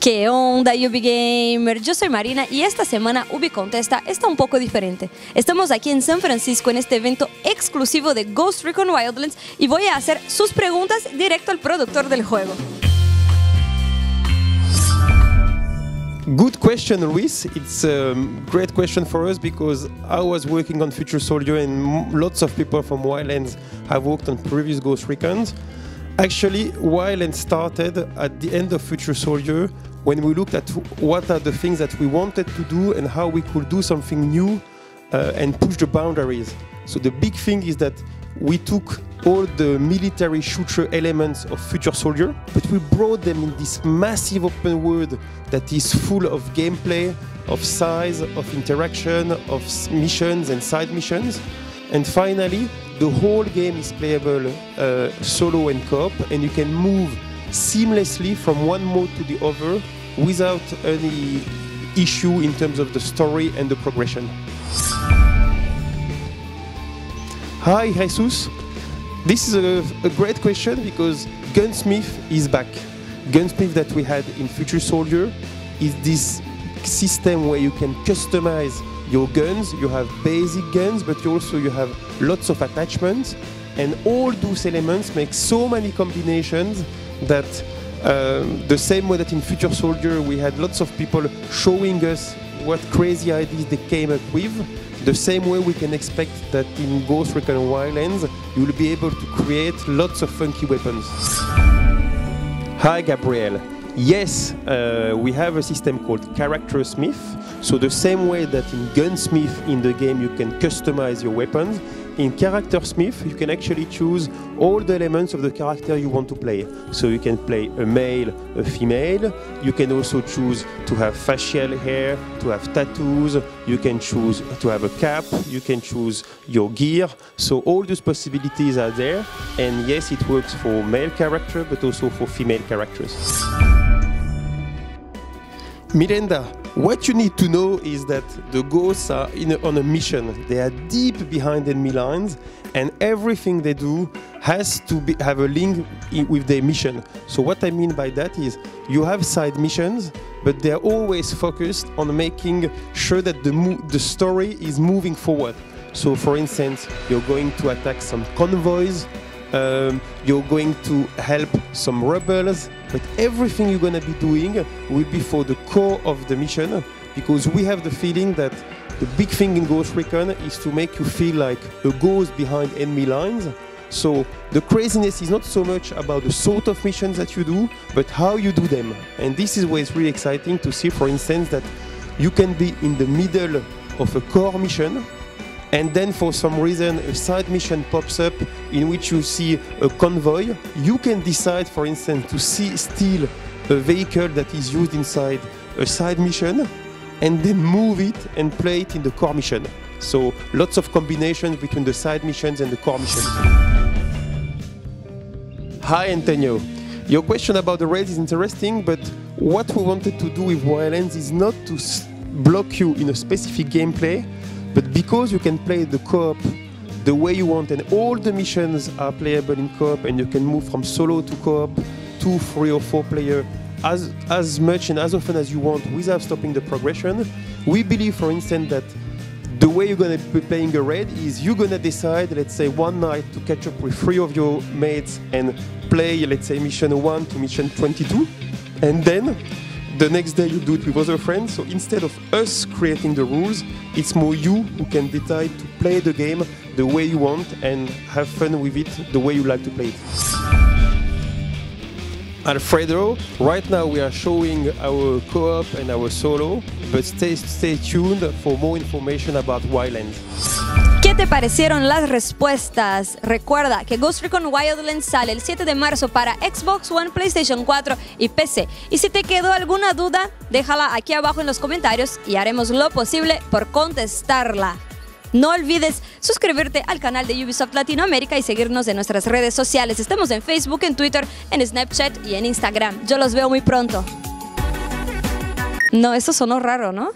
¿Qué onda, Ubi Gamers? Yo soy Marina y esta semana Ubi Contesta está un poco diferente. Estamos aquí en San Francisco en este evento exclusivo de Ghost Recon Wildlands y voy a hacer sus preguntas directo al productor del juego. Good question, Luis. It's a great question for us because I was working on Future Soldier and lots of people from Wildlands have worked on previous Ghost Recons. Actually, Wildlands started at the end of Future Soldier when we looked at what are the things that we wanted to do and how we could do something new and push the boundaries. So the big thing is that we took all the military shooter elements of Future Soldier, but we brought them in this massive open world that is full of gameplay, of size, of interaction, of missions and side missions. And finally, the whole game is playable solo and co-op, and you can move seamlessly from one mode to the other without any issue in terms of the story and the progression. Hi, Jesus. This is a great question because Gunsmith is back. Gunsmith that we had in Future Soldier is this system where you can customize your guns. You have basic guns, but you have lots of attachments, and all those elements make so many combinations that the same way that in Future Soldier we had lots of people showing us what crazy ideas they came up with, the same way we can expect that in Ghost Recon Wildlands you will be able to create lots of funky weapons. Hi, Gabriel. Yes, we have a system called Character Smith. So the same way that in Gunsmith in the game you can customize your weapons, in Character Smith you can actually choose all the elements of the character you want to play. So you can play a male, a female, you can also choose to have facial hair, to have tattoos, you can choose to have a cap, you can choose your gear. So all those possibilities are there, and yes, it works for male character but also for female characters. Miranda, what you need to know is that the ghosts are on a mission. They are deep behind enemy lines, and everything they do has to have a link with their mission. So what I mean by that is you have side missions, but they are always focused on making sure that the story is moving forward. So for instance, you're going to attack some convoys, you're going to help some rebels, but everything you're going to be doing will be for the core of the mission, because we have the feeling that the big thing in Ghost Recon is to make you feel like a ghost behind enemy lines. So the craziness is not so much about the sort of missions that you do, but how you do them. And this is where it's really exciting to see, for instance, that you can be in the middle of a core mission, and then for some reason a side mission pops up in which you see a convoy. You can decide, for instance, to steal a vehicle that is used inside a side mission and then move it and play it in the core mission. So lots of combinations between the side missions and the core missions. Hi, Antonio. Your question about the raids is interesting, but what we wanted to do with Wildlands is not to block you in a specific gameplay, but because you can play the co-op the way you want, and all the missions are playable in co-op, and you can move from solo to co-op, 2, 3 or 4 player as much and as often as you want without stopping the progression. We believe, for instance, that the way you're going to be playing a raid is you're going to decide, let's say, one night to catch up with 3 of your mates and play, let's say, mission 1 to mission 22, and then the next day you do it with other friends. So instead of us creating the rules, it's more you who can decide to play the game the way you want and have fun with it the way you like to play it. Alfredo, right now we are showing our co-op and our solo, but stay tuned for more information about Wildlands. ¿Qué te parecieron las respuestas? Recuerda que Ghost Recon Wildlands sale el 7 de marzo para Xbox One, PlayStation 4 y PC. Y si te quedó alguna duda, déjala aquí abajo en los comentarios y haremos lo posible por contestarla. No olvides suscribirte al canal de Ubisoft Latinoamérica y seguirnos en nuestras redes sociales. Estamos en Facebook, en Twitter, en Snapchat y en Instagram. Yo los veo muy pronto. No, eso sonó raro, ¿no?